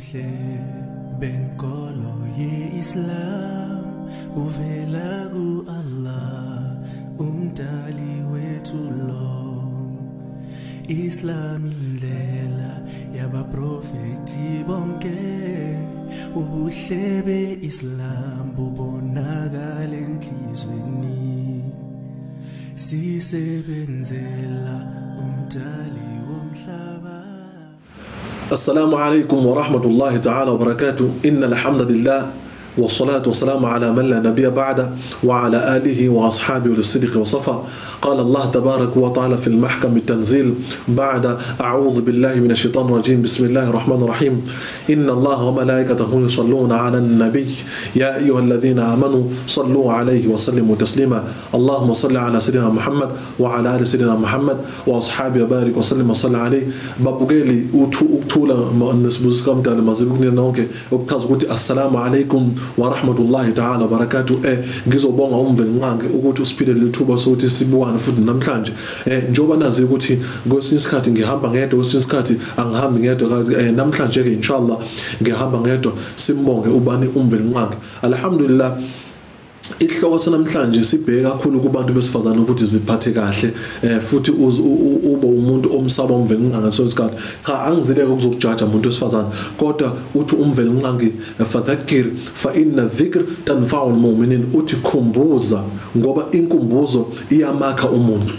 ubuhle benkolo ye-Islam uvela ku-Allah umdali wethu lo. Islam indlela yabaprofeti bonke, ubuhle be-Islam bubonakala enhlizweni, sisebenzela umdali womhlaba. السلام عليكم ورحمة الله تعالى وبركاته. إن الحمد لله والصلاة والسلام على من لا نبي بعده وعلى آله وأصحابه للصدق وصفا. قال الله تبارك وتعالى في المحكم التنزيل بعد أعوذ بالله من الشيطان الرجيم بسم الله الرحمن الرحيم. إن الله وملائكته يصلون على النبي يا أيها الذين آمنوا صلوا عليه وسلموا تسليما. اللهم صل على سيدنا محمد وعلى آل سيدنا محمد وأصحابه وبارك وسلم وصلى عليه. بابوغيلي أكتولا نسبوزكم تعالى مزيبوكني نوكي أكتازغوتي السلام عليكم ورحمة الله تعالى وبركاته. Gizo bonga umvelngange ukuthi usipile lithuba sokuthi sibuwane futhi namhlanje njoba nazi ukuthi kwesinye isikhathi ngihamba ngedwa, kwesinye isikhathi angihambi ngedwa. Namhlanje ke inshallah ngihamba ngedwa. Simbonge ubani umvelngange. Alhamdulillah, ihloko sanamhlanje sibheka kakhulu kubantu besifazana ukuthi ziphathe kahle futhi ube umuntu omsaba umvelngange. So isikhathi cha angizileke ukuzokujaja umuntu wesifazana, kodwa uthi umvelngange fadhakir fa inna dhikr tanfa'u almu'minin, uthi khumbuza ngoba inkumbuzo iyamakha umuntu.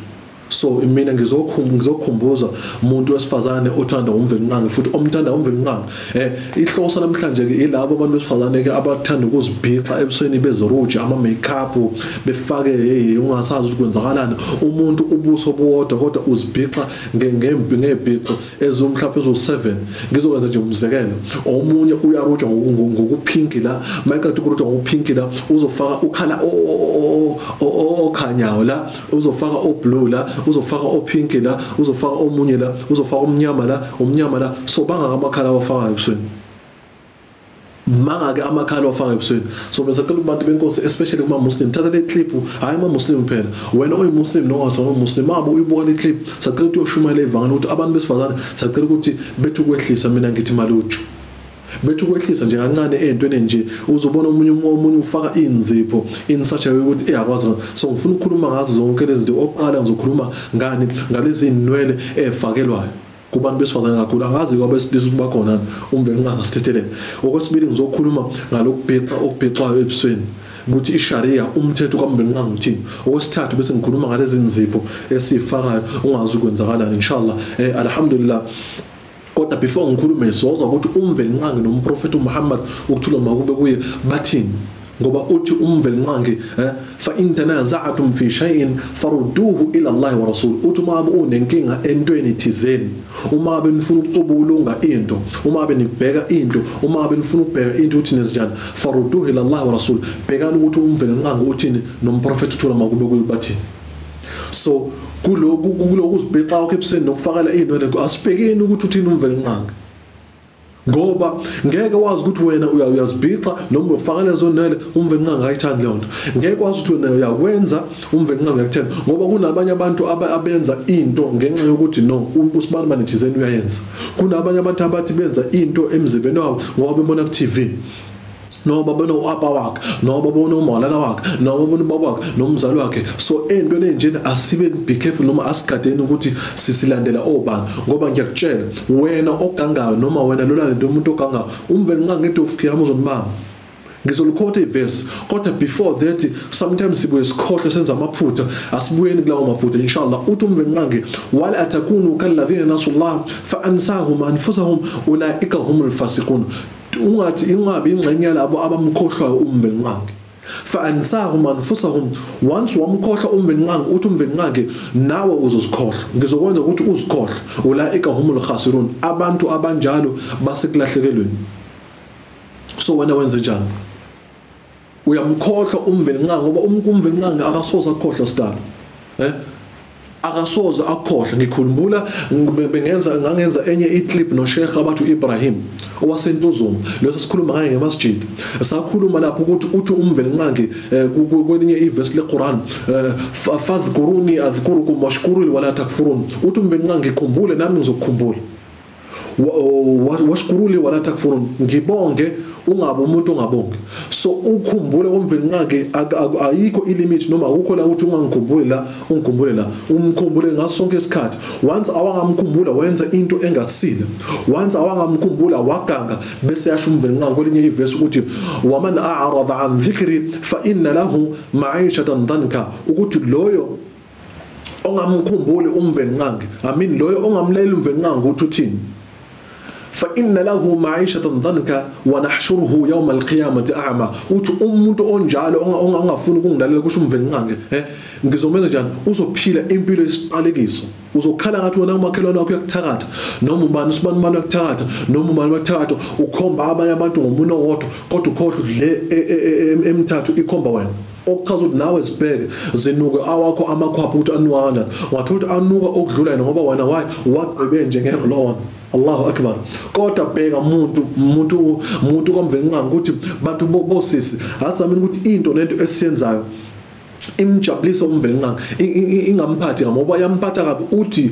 So mina ngizokhumbuza umuntu wesifazane othanda umvelngange futhi omthanda umvelngange. Ihloso namhlanje ke ilabo abantu besifazane ke abathanda ukuzibhixa ebusweni beziruji, ama makeup, befake ungasazi ukwenzakalana umuntu ubuso buwodwa kodwa uzibhixa ngebhiqo ezumhlaphe ezo7. Ngizokwenza nje umzekelo, omunye uyaruja ngokupinki la, mayikade ukuruja ngokupinki la uzofaka ukhala okhanyayo la, uzofaka oblue la, uzofaka opinki la, uzofaka omunye la, uzofaka umnyama la. So bangaka amakhala awafaka ebusweni, mangake amakhala awafaka ebusweni. So besacela abantu benkosi especially kuma Muslim, thatha le clip, hayi ama Muslim phela, wena oyi Muslim nongasona Muslim abo uyibuka le clip, sacela ukuthi uyoshumayela evangeli ukuthi abantu besifazane sacela ukuthi bethu kwehlisa. Mina ngithi maluju bethu kwehlisa nje kancane entweni nje, uzobona omunye ufaka inzipho in such a way ukuthi iyakwazi. So ngifuna ukukhuluma ngazo zonke lezi zinto. Oqala ngizokhuluma ngani ngalezi inwele efakelwayo kubantu besifazane kakhulu, angazi kwabesilisa ukuba khona umvelngange sithethelele. Okwesibili ngizokhuluma ngalokubhixa okubhixwayo ebusweni ukuthi isharia umthetho kamvelngange uthini. Okwesithathu bese ngikhuluma ngalezi inzipho esifakayo ungazi ukwenzakalani inshallah. Alhamdulillah, kodwa before ngikhulume sizozwa ukuthi umvelngange nomprofeti uMuhammad ukuthula makube kuye bathini. Ngoba uthi umvelngange fa in tanaza'tum fi shay'in farudduhu ila Allah wa rasul. Uthi uma unenkinga entweni thizeni, uma benifuna ukucubulunga into, uma benibheka into, uma benifuna ukubheka into uthi nezinjani, farudduhu ila Allah wa rasul. Bhekani ukuthi umvelngange uthini nomprofeti uthula makube kuye bathini. So kuloku uzibhixa wakhe ebusweni nokufakela inwele, asibhekeni ukuthi uthini umvelngange, ngoba ngeke wazi ukuthi wena uyazibhixa noma ufakela lezo nwele umvelngange ayithandi leyo nto. Ngeke wazi ukuthi wena uyakwenza umvelngange uyakuthanda, ngoba kunabanye abantu abenza into ngenxa yokuthi no usibani manithizeni uyayenza. Kunabanye abantu abathi benza into emzimbeni wabo ngoba bebona ku TV, noma babona uapa wakhe, noma babona umalana wakhe, noma babona ubaba wakhe nomzali wakhe. So into lenjena asibe be careful noma asigadeni ukuthi sisilandela obani, ngoba ngiyakutshela wena ogangayo noma wena lolalento umuntu ogangayo umvelngange ethi ufikira uzonibamba. Ngizolikhotha iverse, kodwa before that sometimes sibuye sikhohle senza amaphutha, asibuyeni kulawo maphutha inshallah. Uthi umvelngange wala atakunu kalladhina nasullah fa ansahum anfusahum ulaika humul fasiqun. Ungathi ingabi ingxenye labo abamkhohlwayo umvelngange. Fa ansahum anfusahum, once wamkhohlwa umvelngange uthi umvelngange nawe uzozikhohlwa. Ngizokwenza ukuthi uzikhohlwe. Ulaika humul khasirun, abantu abanjalo basekulahlekelweni. So wena wenze njani? Uyamkhohlwa umvelngange ngoba umvelngange akasoza akhohlwa sidala. Akasoza akhohlwa. Ngikhumbula ngangenza enye iclip no Sheikh abathu Ibrahim owasentuzuma, leso sikhuluma ngaye ngemasjid. Sakhuluma lapho ukuthi uthi umvelngange kwelinye iverse leQuran, fadhkuruni adhkurukum washkuruni wala takfurun. Uthi umvelngange ikhumbule nami ngizokukhumbula. washkuruli wala takfurun, ngibonge ungabe umuntu ongabongi. So ukhumbule umveli ngake ayikho ilimit noma akukho la ukuthi ungangikhumbule la ungikhumbule la, umkhumbule ngaso sonke isikhathi. Once awangamkhumbula wenza into engasile, once awangamkhumbula waganga, bese yasho umveli ngake kwelinye iverse ukuthi waman a'rada an dhikri fa inna lahu ma'ishatan dhanka, ukuthi loyo ongamkhumbule umveli ngake, loyo ongamlalela umveli ngake ukuthi uthini, فإن له معيشة ضنكا ونحشره يوم القيامة أعمى. uthi umuntu onjalo ongafuni ukungilalela kusho umveli ngake ngizomenza njani, uzophila impilo yesiqalekiso, uzokhala ngathi wena umakhelwane wakho uyakuthakatha, noma ubani usibani manje uyakuthakatha, noma ubani uyakuthakatha, ukhomba abanye abantu ngomuno wodwa kodwa ukhohlwa le emithathu ikhomba wena. Okuchaza ukuthi nawe zibheke zinuke awakho amakhwapha ukuthi anuka kanjani, wathola ukuthi anuka okudlula yena ngoba wena wagqibe njengerolona. Allahu Akbar. Kodwa bheka umuntu kwamveli ngake ukuthi bantu bosisi asamini ukuthi into lento esiyenzayo imjabulisa umveli ngake ingamphathi ngoba yamphatha kabi, uthi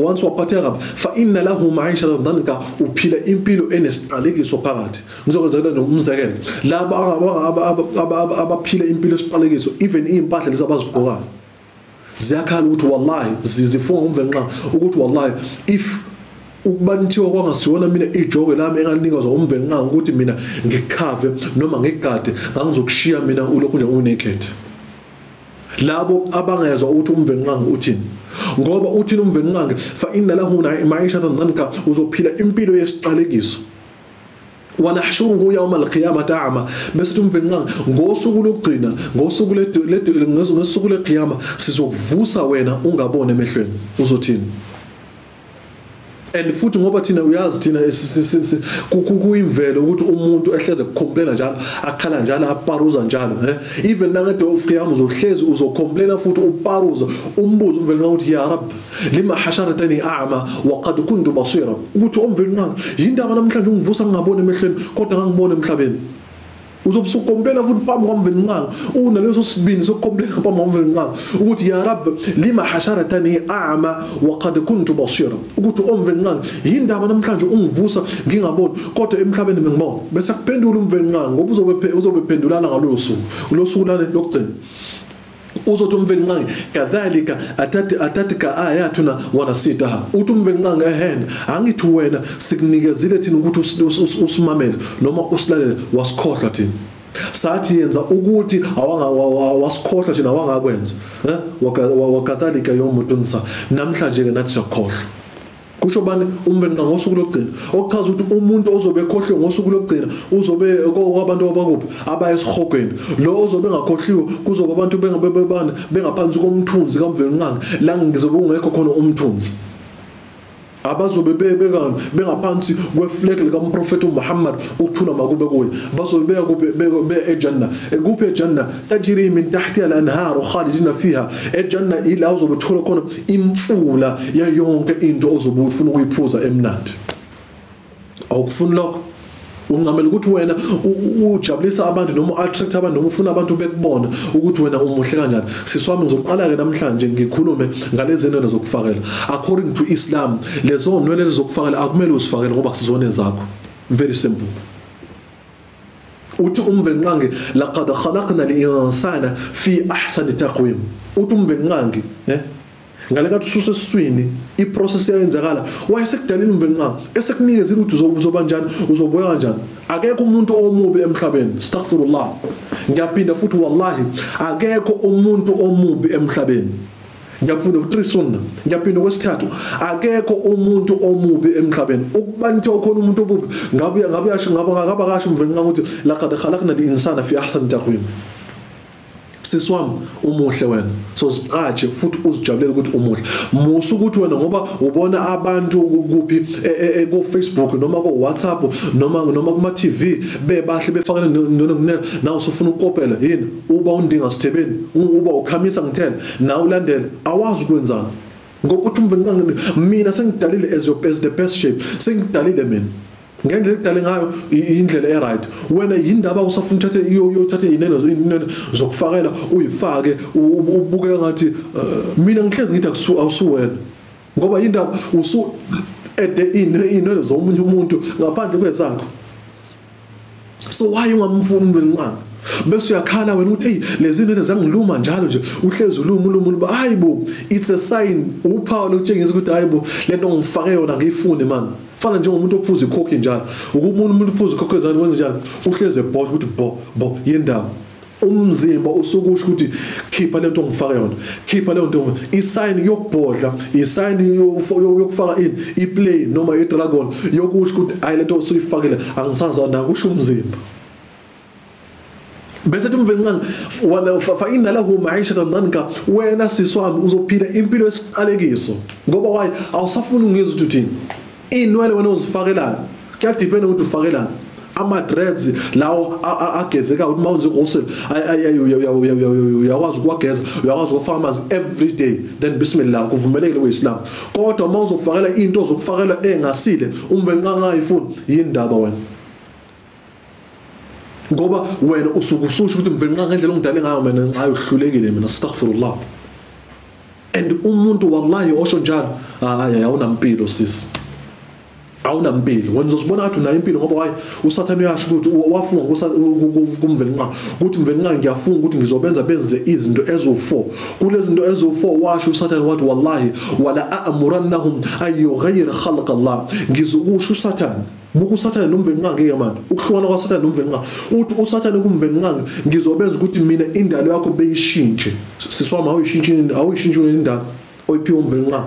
once waphatha kabi fa inna lahu ma'ishatan dhanka, uphila impilo enesiqalekiso phakathi. Ngizokwenza nomzekelo laba abaphila impilo esiqalekiso, even impahla lezi abazigqokayo ziyakhala ukuthi wallahi zifunga umveli ngake ukuthi wallahi if ukubanithiwa kwangasiwona mina ijoke lami enganikezwa umveli ngake ukuthi mina ngikhave noma ngigade ngangizokushiya mina ulokhu nje unaked. Labo abangezwa ukuthi umveli ngake uthini, ngoba uthini umveli ngake fa inna lahu ma'ishatan dhanka, uzophila impilo yesiqalekiso. Wanahshuruhu yawma al-qiyamati a'ma, bese umveli ngake ngosuku lokugcina, ngosuku ngosuku leqiyama sizokuvusa wena ungabone emehlweni, uzothini. And futhi ngoba thina uyazi thina kuyimvelo ukuthi umuntu ehleze ukucomplaina njalo, akhala njalo, aparuza njalo, even nangade ofqiyam uzohlezi uzocomplaina futhi uparuza, umbuzo umveli ngake ukuthi ya rab lima hasharatani a'ma wa qad kuntu basira, ukuthi umveli ngake yindaba namhlanje ungivusa ngingabone emehlweni kodwa ngangibone emhlabeni. Uzobusukomplaina futhi phambi kwamveli ngake, unaleso sibini sokukomplaina phambi kwamveli ngake ukuthi ya rab lima hasharatani a'ma wa qad kuntu basira, ukuthi umveli ngake yindaba namhlanje ungivusa ngingaboni kodwa emhlabeni ngibona. Bese akuphendula umveli ngake ngoba uzobephendulana ngalolu suku, lo suku lana lokugcina uzothi umveli ngake kadhalika atatika ayatuna wanasitaha, uthi umveli ngake ehena angithi wena sikunikezile thina ukuthi usimamele noma usilalele wasikhohlwa thina, sathi yenza ukuthi wasikhohlwa thina awangakwenza. Wakadhalika yawmutunsa, namhlanje ke nathi siyakhohlwa. Kusho bani umveli ngake ngosuku lokugcina, okuchaza ukuthi umuntu ozobe ekhohliwe ngosuku lokugcina uzobe kwabantu abakuphi abayesihogweni, lo ozobe engakhohliwe kuzoba abantu bengaphansi komthunzi kamveli ngake la ngizobe ungekho khona umthunzi, abazobe bengaphansi kweflag likaMprofeti uMuhammad ukuthula makube kuye, bazobe be ejanna. Kuphi ejanna? Tajri min tahtiha al-anhar khalidina fiha, ejanna ila uzobe thola khona imfula ya yonke into ozobe ufuna ukuyiphuza emnandi. Awukufuni lokho, ungamela ukuthi wena ujabulisa abantu noma attract abantu noma ufuna abantu bekubona ukuthi wena umuhle kanjani. Siswami ngizoqala ke namhlanje ngikhulume ngalezi zinto zokufakela. According to Islam, lezo nwele zokufakela akumele uzifakele ngoba kusizone zakho. Very simple. Uthi umveli ngake laqad khalaqna al-insana fi ahsani taqwim, uthi umveli ngake ngale kathi ususe esiswini iprocess yayenzakala wayesekudalini umveli ngake esekunikeza ukuthi uzoba njani, uzobuya kanjani. Akekho umuntu omubi emhlabeni, astaghfirullah, ngiyaphinda futhi wallahi akekho umuntu omubi emhlabeni. Ngiyaphinda ku3 sunna, ngiyaphinda kwesithathu, akekho umuntu omubi emhlabeni. Ukubanithe ukhona umuntu omubi ngabe yasho ngaba kasho umveli ngake ukuthi laqad khalaqna al-insana fi ahsani taqwim. Siswami umuhle wena, so ziqatshe futhi uzijabulele ukuthi umuhle. Musu ukuthi wena ngoba ubona abantu kuphi ku Facebook noma ku WhatsApp noma kuma TV bebahle befakana nawe usufuna ukukopela yini, uba undinga sithebeni, uba ukhamisa ngithela nawe ulandele, awazi ukwenzana. Ngoba uthi umveli ngake mina sengidalile as the best shape, sengidalile mina ngendlela ekudale ngayo indlela eright. Wena yindaba usafuna uthathe inene zokufakela uyifake ubuke ngathi mina ngihlezi ngithi awusuwena ngoba yindaba ede inwele zomunye umuntu ngaphandle kwezakho. So why ungamfuni umvelingqanga? Bese uyakhala wena ukuthi hey lezi zinto zangiluma njalo nje uhlezi uluma hayibo it's a sign uphawu lokutshengisa ukuthi hayibo lento ngifake yona ngiyifunde man. Fana njengomuntu ophuza ikhokhi njalo. Umuntu ophuza ikhokhi ezani wenza njalo uhleze ebhoda ukuthi bo yendaba. Umzimba usukusho ukuthi khipha lento ngifaka yona. Khipha le nto isign yokubhodla, isign yokufaka iplay noma idragon yokusho ukuthi ayi lento usuyifakile angisazwana kusho umzimba. Bese umvelingqanga wala fa inna lahu ma'ishatan danka wena siswami uzophila impilo esiqalekiso ngoba why awusafuni ungizwe ukuthi inwele wena uzifakela kuyadependa ukuthi ufakelani ama dreads lawo agezeka ukuthi mawunze ghusl uyakwazi ukuwageza uyakwazi ukufaka amanzi every day then bismillah kuvumelekile kweIslam kodwa mawuzofakela into zokufakela engasile umvelingqanga ayifuni yindaba wena ngoba wena usukusho ukuthi mvelingqanga ngendlela ongidale ngayo mina ngayohlulekile mina astaghfirullah and umuntu wallahi osho njalo awunampilo sis awunampilo wena uzosibona athi una impilo ngoba wayi usathane uyasho ukuthi wafunga kumvelingqanga ukuthi mvelingqanga ngiyafunga ukuthi ngizobenza benze izinto ezo4 kulezi zinto ezo4 washo usathane wathi wallahi wala a'murannahum ayyughayira khalqa Allah ngizokusho usathane buku usathane nomvelingqanga ke manje ukuhlukana kwasathane nomvelingqanga uthi usathane kumvelingqanga ngizobenza ukuthi mina indalo yakho beyishintshe siswama awuyishintshe indalo oyiphiwe umvelingqanga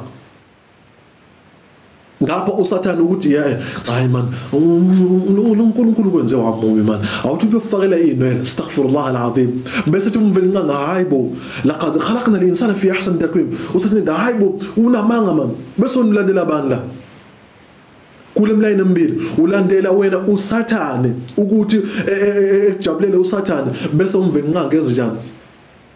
ngapha usathane ukuthi hayi man uNkulunkulu kwenze wamubi man awuthi uyofakela inwele astaghfirullah alazim bese umvelingqanga hayibo laqad khalaqna al-insana fi ahsani taqwim usathane hayibo unamanga man bese unilandela bani la kule mlayini embili ulandela wena usathane ukuthi ejabulele usathane bese umvelingqanga ngenze njani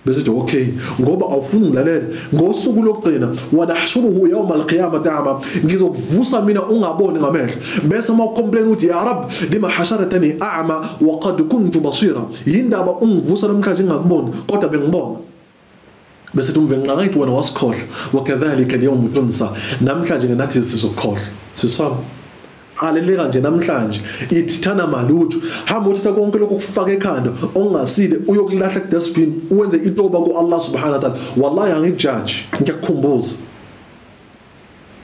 bese uthi okay ngoba awufuni ngilalele ngosuku lokugcina wanahshuruhu yawm al-qiyamah ta'ama ngizokuvusa mina ungaboni ngamehlo bese uma ucomplain uthi ya rab lima hasharatani a'ma wa qad kuntu basira yindaba ungivusa namhlanje ngakubona kodwa bengibona bese umvelingqanga ngithi wena wasikhohla wakadhalika al-yawm tunsa namhlanje ngenathi sizokhohla siswami aleleka nje namhlanje ithithana malutho hamba uthatha konke lokho kufaka ekhanda ongasile uyokulahla ku dustbin uwenze itoba ku Allah subhanahu wa ta'ala wallahi angijudge ngiyakukhumbuza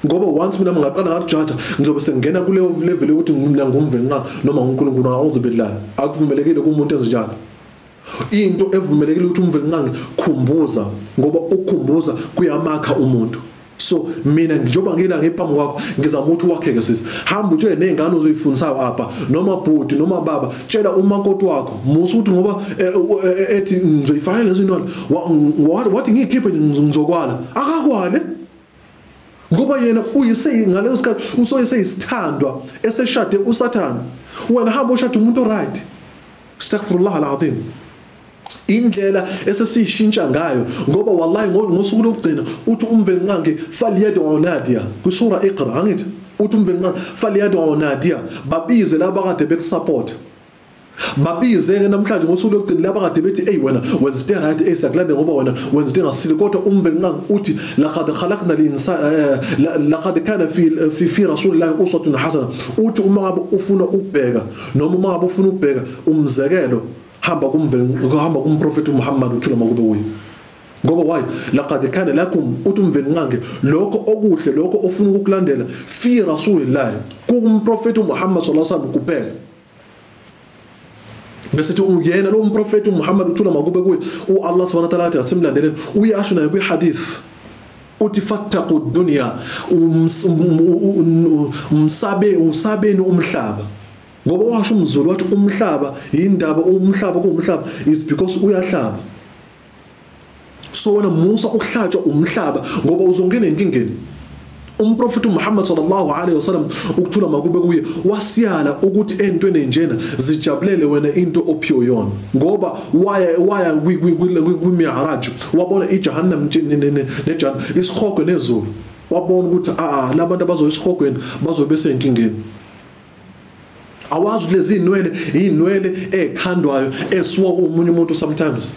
ngoba once mina ngaqala ngajudge ngizobe sengena kule level ukuthi mina ngumvelingqanga noma uNkulunkulu a'udhu billahi akuvumelekile kumuntu ezinjalo into evumelekile ukuthi umvelingqanga khumbuza ngoba ukukhumbuza kuyamakha umuntu. So mina ngijoba ngila ngephambi kwakho ngizama ukuthi wakheke sisi hamba uthi nezingane ozoyifundisayo apha noma bhudi noma baba tshela umakoti wakho musu ukuthi ngoba ethi ngizoyifaka lezi zinto wathi ngiyikhiphe ngizokwala akakwale ngoba yena uyise ngaleso sikhathi usoyise isithandwa eseshade usathana wena hamba ushade umuntu right astaghfirullah alazim indlela esesishintsha ngayo ngoba wallahi ngosuku lokugcina uthi umvelingqanga faliyadu nadia kusura iqra angithi uthi umvelingqanga faliyadu nadia babize laba kade bekusupport babize namhlanje ngosuku lokugcina laba kade bethi hey wena wenza right esakulande ngoba wena wenza ngasile kodwa umvelingqanga uthi laqad khalaqna al-insana laqad kana fi rasulillahi uswatun hasana uthi uma ngabe ufuna ukubheka noma uma ngabe ufuna ukubheka umzekelo hamba kumprofeti Muhammad uthula makube uyi ngoba why laqad kana lakum utumvelingqanga lokho okuhle lokho ofuna ukukulandela fi rasulillahi kumprofeti Muhammad sallallahu alaihi wasallam kuphela bese uthi uyena lo mprofeti Muhammad uthula makube kuyi Allah subhanahu wa ta'ala athi asimlandeleni uyasho nayo kwihadith uthi fattaqu dunya usabeni umhlaba ngoba washo umzulu wathi umhlaba indaba umhlaba kuumhlaba is because uyahlaba so wena musa ukuhlatshwa umhlaba ngoba uzongena enkingeni umprofeti Muhammad sallallahu alaihi wasallam ukuthula makube kuye wasiyala ukuthi entweni enjena zijabulele wena into ophiwe yona ngoba waya kwimi'raj wabona ijahannam nejana isikhogwe nezulu wabona ukuthi labantu abazoyisikhogweni bazobe senkingeni awazi lezi inwele ekhandwayo eswa komunye umuntu sometimes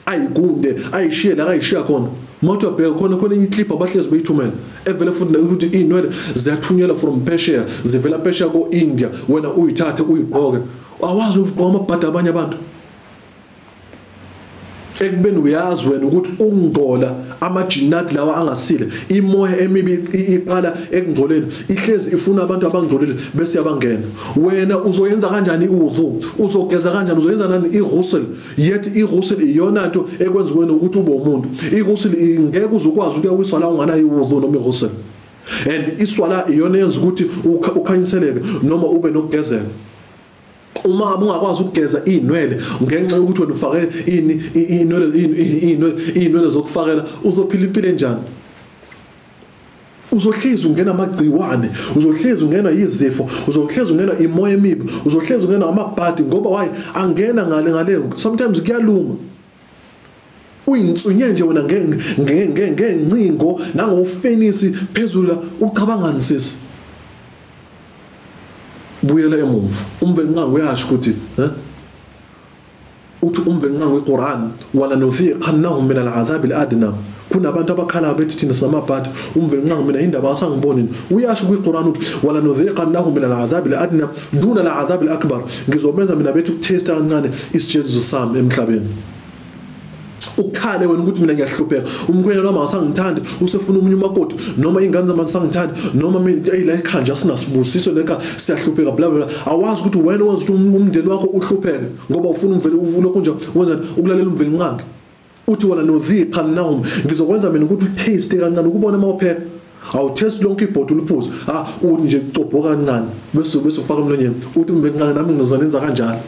ayigunde ayishiye la ayishiya khona motho bheka khona inclip abahlezi beyithumela evele futhi ukuthi inwele ziyathunyelwa from Persia zivela Persia ko India wena uyithathe uyigqoke awazi ukugqoka amabhadi abanye abantu ekubeni uyazi wena ukuthi ungqola amajinati lawa angasile imoya emibi iqala ekungcoleni ihlezi ifuna abantu abangcolile bese yabangena wena uzoyenza kanjani iwudhu uzogeza kanjani uzoyenza nani ighusl yet ighusl iyona into ekwenza wena ukuthi ube umuntu ighusl ingeke uzukwazi ukuyawisa la ungana iwudhu noma ighusl and iswala iyona yenza ukuthi ukhanyiseleke noma ube nokugezela uma ungakwazi ukugeza inwele ngenxa yokuthi wena ufake inwele zokufakela uzophila impilo enjani uzohlezi ungena amagciwane uzohlezi ungena izifo uzohlezi ungena imoya emibi uzohlezi ungena amabhadi ngoba why angena ngale sometimes kuyaluma uyinsunye nje wena ngencingo nangofenisi phezulu ucabangani sisi buyela emuva umvelinqangu uyasho ukuthi uthi umvelinqangu weQuran wala nufiqannahum min al'adhab al'adna kunabantu abakhala bethi thina samabhadi umvelinqangu mina indaba asangiboni uyasho kwiQuran uthi wala nufiqannahum min al'adhab al'adna duna al'adhab al'akbar ngizobenza mina bethi ukuthesta kancane isijeziso sami emhlabeni ukhale wena ukuthi mina ngiyahlupheka umkhwenya noma ngasangithandi usefuna umunye umakoti noma ingane zami ngisangithandi noma mina la ekhanja sinasibusiso neka siyahlupheka bla bla awazi ukuthi wena wazi ukuthi umndeni wakho uhlupheke ngoba ufuna umveli lokhu nje wenza ukulalela umvelinqangi uthi wala nodhiqannahum ngizokwenza mina ukuthi utaste kancane ukubona mawupheka awutaste lonke ibhottle uphuzo uthi nje ucopho kancane bese ufaka emlonyeni uthi umvelinqangi nami ngizonenza kanjalo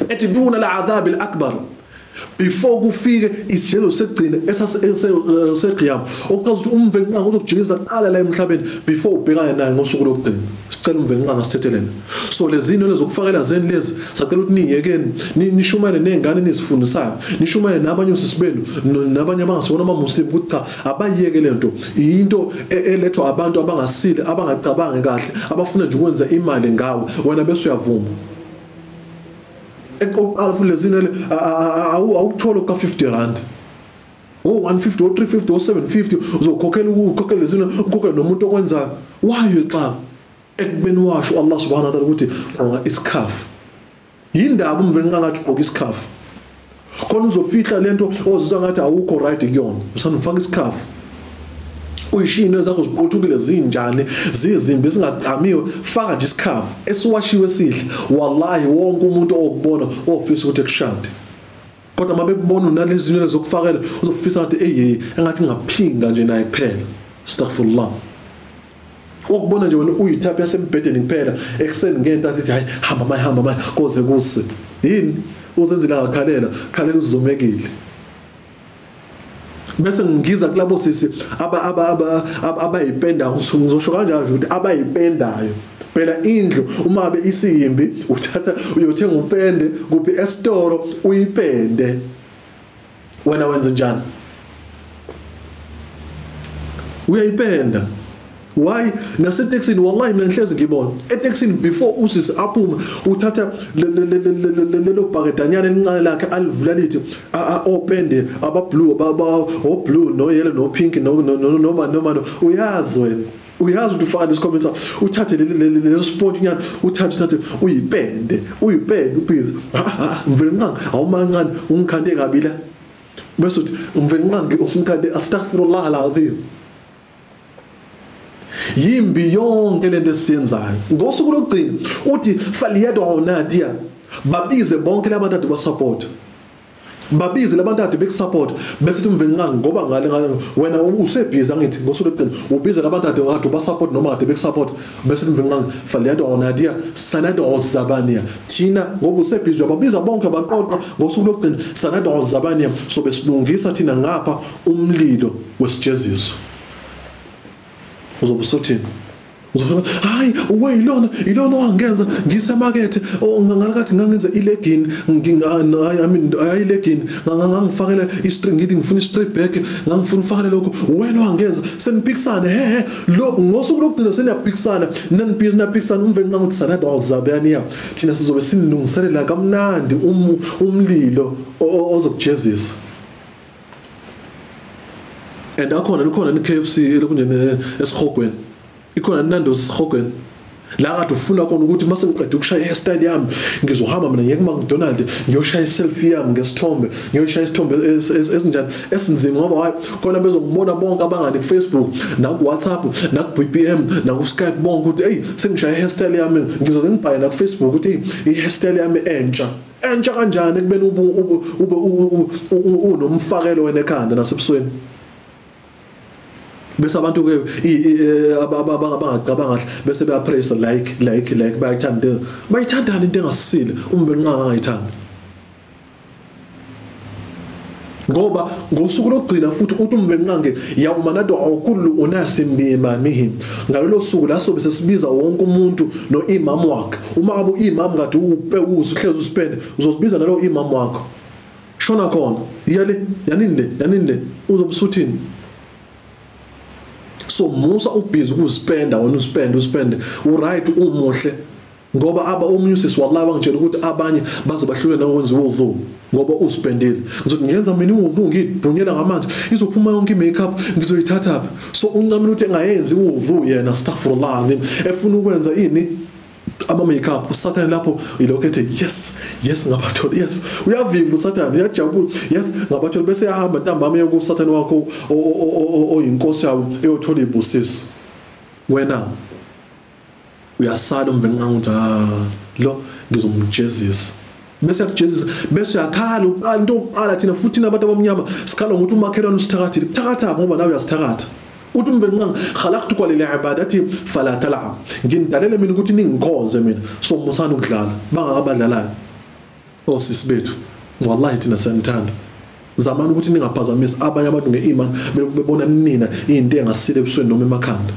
ethi duna al'adhab al'akbar before kufike isijezo segcina eseqiyam okuchaza ukuthi umvelinqangi uzokujikisa qala la emhlabeni before ubhekane naye ngosuku lokugcina sicela umvelinqangi asithethelele so lezino lezokufakela zeni lezi sacela ukuthi niyekeni nishumayele nezingane nizifundisayo nishumayele nabanye usisibenu nabanye abangasona amamuslim ukuthi cha abayeke lento into elethwa abantu abangasile abangacabangi kahle abafuna nje ukwenza imali ngawe wena bese uyavuma alfu lezinele awuthola ka 50 rand 150 or 350 or 750 uzokhokhela lezina ukhokhela nomuntu okwenzayo wayo xa ekubeni washo Allah subhanahu wa ta'ala ukuthi gqoka isikhafu yindaba umvelinqangi athi gqoka isikhafu khona uzofihla lento ozizwa ngathi awukho right kuyona usanufaka isikhafu uyishino zakho ziqothukile zinjani zizimbi zingaqamiwe faka nje isikhafu esiwashiwe sihle wallahi wonke umuntu okubona ofisa ukuthi ekushade kodwa mabekubona unalezi zinto zokufakela uzofisa ukuthi engathi ngaphinga nje naye kuphela astaghfirullah ukubona nje wena uyithapha yasembhedeni kuphela ekseni ngento athi hayi hamba maye koze kuse yini uzenzela ngakhalela uzomekile bese ngiza kulabo sisi abayipendayo ngizosho kanjalo ukuthi abayipendayo phela indlu uma be isiyimbi uthatha uyothenga upende kuphi estore uyipende wena wenza njani uyayipenda why nasetaxini wallahi mina ngihlezi ngibona etaxini before usisi aphuma uthatha lelo bhaketanyana elincane lakhe alivula lithi opende aba blue o blue no yellow no pink no uyazi wena uyazi ukuthi ufaka comments uthathe le sport nyana uthathe uyipende ubhizi mvelinqangi awumancane ungikhande kabi la bese uthi mvelinqangi ungikhande astaghfirullah alazim yimbi yonke lento esiyenzayo ngosuku lokugcina uthi faliyadwa nadia babize bonke labantu ade basupport babize labantu ade bekusupport bese uthi mvelinqangi ngoba ngale wena usebhizi angithi ngosuku lokugcina ubize labantu ade basupport noma ade bekusupport bese uthi mvelinqangi faliyadwa nadia sanadwa zabania thina ngoba usebhizi babiza bonke baqoqa ngosuku lokugcina sanadwa zabania so besilungisa thina ngapha umlilo wesijeziso uzobusothini uzofuna hayi ilona wangenza ngisemarket ngakathi ngangenza ilegini ilegini ngangifakela istring ngithi ngifuna istrip back ngangifuna ufakela lokho wena wangenza seniphikisane lo ngosuku lokugcina seniyaphikisana naniphisana umvelinqangi uthi sanada wazabani thina sizobe sinilungiselela kamnandi umlilo ozokujezisa and ikhona ni KFC ekunye esihogweni ikhona Nando's esihogweni la kade ufuna khona ukuthi mase ngiqeda ukushaya hairstyle yami ngizohamba mina ngiye ku-McDonald ngiyoshaya iselfie yami ngesithombe ngiyoshaya isithombe esinjani esinzima ngoba hayi khona bezongibona bonke abangani ku-Facebook naku-WhatsApp naku-BBM naku-Skype bonke ukuthi hey sengishaya hairstyle yami ngizoze ngibhale na ku-Facebook ukuthi i-hairstyle yami entsha kanjani ekubeni ube unomfakelo wena ekhanda nasebusweni bese abantu ke abangacabanga kahle bese beyapraise like bayithandana into engasile umveli ngangayithanda ngoba ngosuku lokugcina futhi uthi umveli nqange yawma nadu awkullu unasim biimamihim ngalolo suku la sobe sesibiza wonke umuntu noimam wakhe uma abu imam kade uhlezi usipende uzosibiza nalo imam wakho shona khona yanini uzobusuthini so musa ubhizi ukuspenda wena uspende uright umuhle ngoba umyusis wallahi wangitshela ukuthi abanye baze bahlulwe nakwenza udhu ngoba uspendile ngizothi ngiyenza mina udhu ngibhunyela ngamanzi izophuma yonke imakeup ngizoyithatha so uncamela ukuthi engayenzi udhu yena astaghfirullah efuna ukwenza ini ama makeup usathane lapho ilokethe yes ngabathola yes uyaviva usathane uyajabula yes ngabathola bese yahamba ntambama yoku usathane wakho oyinkosi yawo eyothola ibusisi wena uyasala umveni nqanguthi lo ngizomjezisa bese yakujezisa bese yakhala uqala into oqala thina futhi nabantu abamnyama sikhala ngokuthi umakhelwane usithakathile kuthakatha ngoba nawe uyasithakatha uthi umveli nqangi khalaqtuka lil ibadati fala tal'ab ngindalele mina ukuthi ningikhonze mina so musana ukudlala bangakabadlalayo osisi bethu wallahi thina sanithanda zamani ukuthi ningaphazamisa abanye abantu ngeimani bebona nina into engasile ebusweni noma emakhanda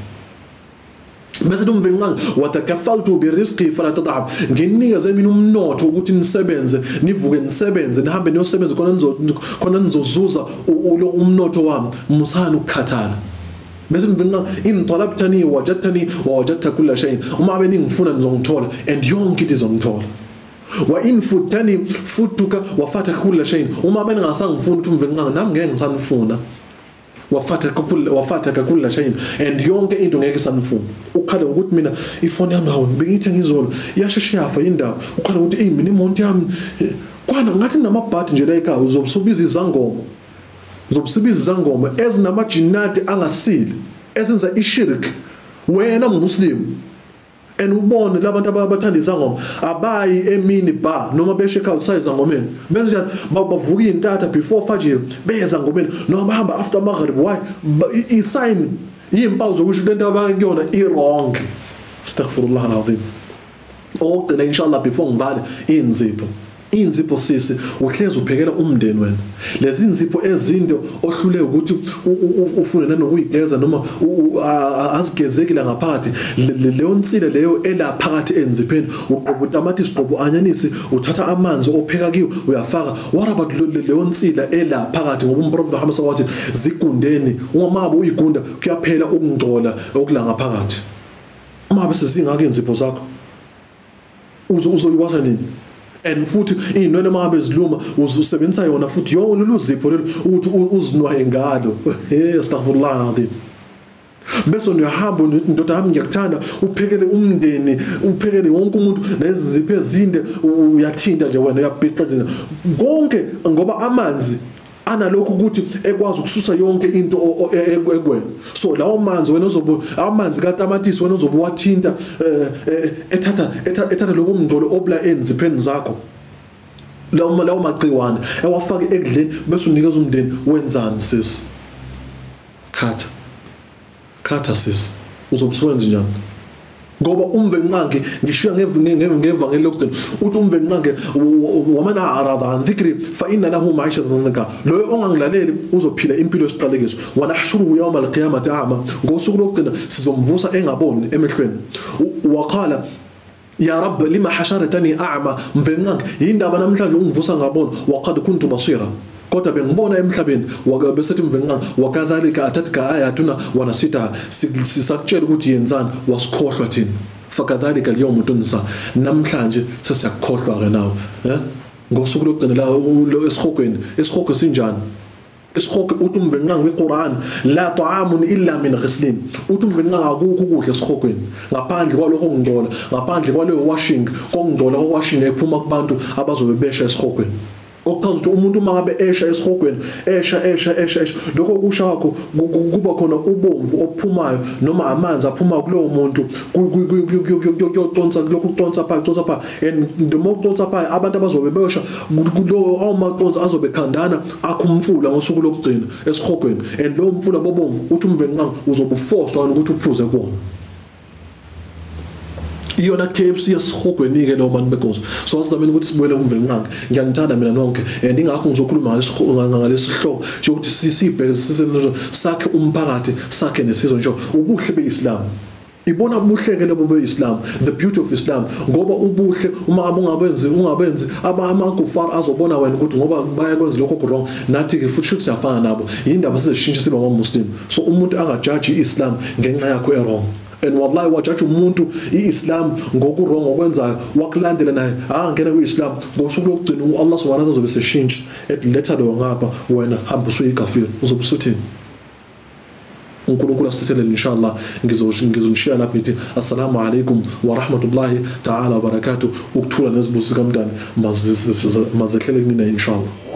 bese umveli nqangi watakafaltu birizqi fala tad'ab nginikeze mina umnotho ukuthi nisebenze nivuke nisebenze nihambe niyosebenza khona nizozuza lo umnotho wami musana ukukhathala bese mvina in talabtani wajadtani wajadta kull shay uma abeni ngifuna ngizongithola and yonke into izongithola wa in futani futuka wafataka kull shay uma abeni ngasangifuna ukuthi mvina nami ngeke ngisanifuna wafataka kull shay and yonke into ngeke sanifuna ukhala ukuthi mina ifoni yami hawo bengithi ngizolo yasheshe yafa indawo ukhala ukuthi mina imonto yami kwana ngathi namabhadi nje la ekhaya uzobusubiza izangoma uzobusibiza izangoma ezinamajinati angasile esenza ishirk wena muslim and ubone labantu abathanda izangoma abayi emini bar noma beshe outside izangomeni bese njani bavuka intatha before fajr beza ngomeni noma bahamba after maghrib why i sign impawu zokusho lento abakuyona i wrong astaghfirullah alazim ogcina inshallah before ngibale inzipho sisi uhlezi uphekela umndeni wena lezi inzipho ezinde ohlule ukuthi ufune nanokuyigeza noma azigezekile ngaphakathi leyo nsile leyo elaphakathi enzipheni uqobo tamatisi uqobo anyanisi uthatha amanzi opheka kiyo uyafaka what about leyo nsila elaphakathi ngoba umprofeti Muhammad sallallahu alaihi wasallam zigundeni uma uyigunda kuyaphela ukungcola okula ngaphakathi uma bese zingake inzipho zakho uzoyiwasha nini and futhi inwele uma beziluma uzusebenzisa yona futhi yona loluzipho lelo ukuthi uzinwaye ngalo astaghfirullah alazim bese uyahamba indoda yami ngiyakuthanda uphekele umndeni uphekele wonke umuntu nezipho ezinde uyathinta nje wena uyabhiqezela konke ngoba amanzi analokho ukuthi ekwazi ukususa yonke into ekwena so lawo manzi wena uzobu amanzi kaTamatisi wena uzobu wathinta ethatha lokho umngcolo obla enzipheni zakho lawo magciwane ewafaka ekudleni bese unikeza umndeni wenzani sis khatha sis uzobuswenza njani ngoba umveli nqangi ngishiya ngevangeli lokugcina uthi umveli nqangi wamana arada an dhikri fa inna lahu ma'ishatan dhanka lo ongangilaleli uzophila impilo esiqalekiso wa nahshuruhu yawm alqiyamati a'ma ngosuku lokugcina sizomvusa engaboni emehlweni waqala ya rab lima hasharatani a'ma mveli nqangi yindaba namhlanje ungivusa ngabona waqad kuntu basira kodwa bengibona emhlabeni wabesethi mveli nqangi wakadhalika atatka ayatuna wanasita sisakutshela ukuthi yenzani wasikhohlwa thina fakadhalika al-yawm tunsa namhlanje sesiyakhohlwa ke nawe ngosuku lokugcina la esihogweni sinjani isihogo uthi umvenqanga weQuran la ta'amun illa min ghislin uthi umvenqanga akukho ukudla esihogweni ngaphandle kwalokho ngingcola ngaphandle kwaleyo washing kokungcola washing ephuma kubantu abazobe besha esihogweni okuchaza ukuthi umuntu mangabe esha esihogweni esha lokho kusha kwakho kuba khona ubomvu ophumayo noma amanzi aphuma kulowo muntu kuyoconsa lokho kuconsa pha and noma uconsa pha abantu abazobe beyosha kulowo awumaconsa azobe khandana akhumfula ngosuku lokugcina esihogweni and lo mfula bobomvu uthi umvenqanga uzobe uforced ukuthi uphuze kuona iyona KFC yasihogweni ke lo bantu beGoza so asizameni ukuthi sibuyele kumvenqanga ngiyanithanda mina nonke and ingakho ngizokhuluma ngalesi sihloko ukuthi sibheke sakhe umphakathi sakhe nesizwe nje ubuhle beIslam ibona ubuhleke labo beIslam the beauty of Islam ngoba ubuhle uma ungabenzi amakufar azobona wena ukuthi ngoba bayakwenza lokho wrong nathi ke futhi siyafana nabo yindaba sizeshintsha sibe ngamamuslim so umuntu angajudge iIslam ngenxa yakho wrong and wallahi wajudge umuntu iIslam ngokurong okwenzayo wakulandela naye angena kuIslam ngosuku lokugcina Allah subhanahu wa ta'ala uzobe seshintsha ethi letha lo ngapha wena hamba usuyikafiri uzobe usuthini uNkulunkulu asithele inshallah ngizonishiya lapha ngithi assalamu alaykum wa rahmatullahi ta'ala wa barakatuh ukuthula nezibuzo zikaMdani mazehlele kunina inshallah.